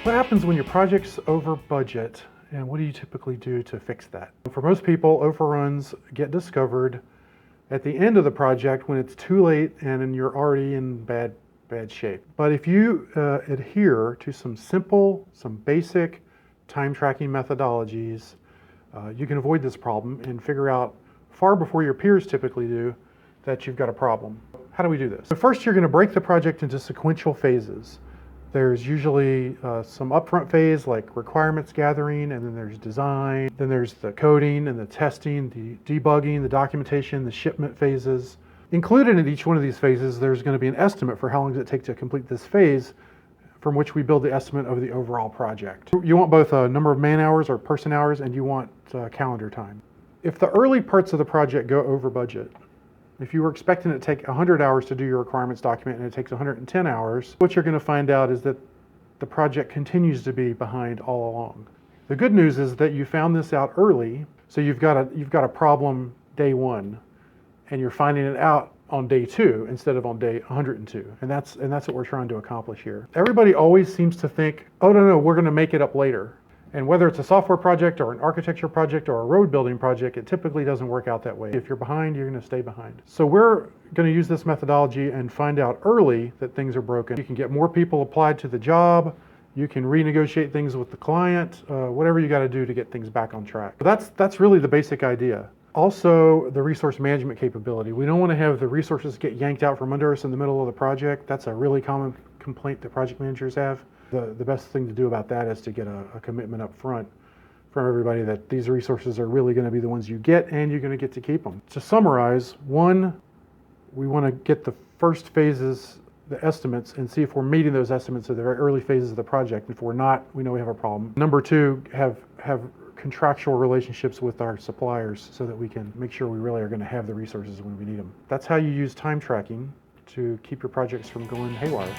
What happens when your project's over budget, and what do you typically do to fix that? For most people, overruns get discovered at the end of the project when it's too late and you're already in bad shape. But if you adhere to some basic time tracking methodologies, you can avoid this problem and figure out far before your peers typically do that you've got a problem. How do we do this? So first, you're going to break the project into sequential phases. There's usually some upfront phase like requirements gathering, and then there's design, then there's the coding and the testing, the debugging, the documentation, the shipment phases. Included in each one of these phases, there's going to be an estimate for how long does it take to complete this phase, from which we build the estimate of the overall project. You want both a number of man hours or person hours, and you want calendar time. If the early parts of the project go over budget, if you were expecting it to take 100 hours to do your requirements document and it takes 110 hours, what you're going to find out is that the project continues to be behind all along. The good news is that you found this out early, so you've got a problem day one, and you're finding it out on day two instead of on day 102, and that's what we're trying to accomplish here. Everybody always seems to think, oh no, we're going to make it up later. And whether it's a software project or an architecture project or a road building project, it typically doesn't work out that way. If you're behind, you're going to stay behind. So we're going to use this methodology and find out early that things are broken. You can get more people applied to the job. You can renegotiate things with the client, whatever you got to do to get things back on track. That's really the basic idea. Also, the resource management capability. We don't want to have the resources get yanked out from under us in the middle of the project. That's a really common complaint that project managers have. The best thing to do about that is to get a commitment up front from everybody that these resources are really going to be the ones you get, and you're going to get to keep them. To summarize, one, we want to get the first phases, the estimates, and see if we're meeting those estimates at the very early phases of the project. If we're not, we know we have a problem. Number two, have contractual relationships with our suppliers so that we can make sure we really are going to have the resources when we need them. That's how you use time tracking to keep your projects from going haywire.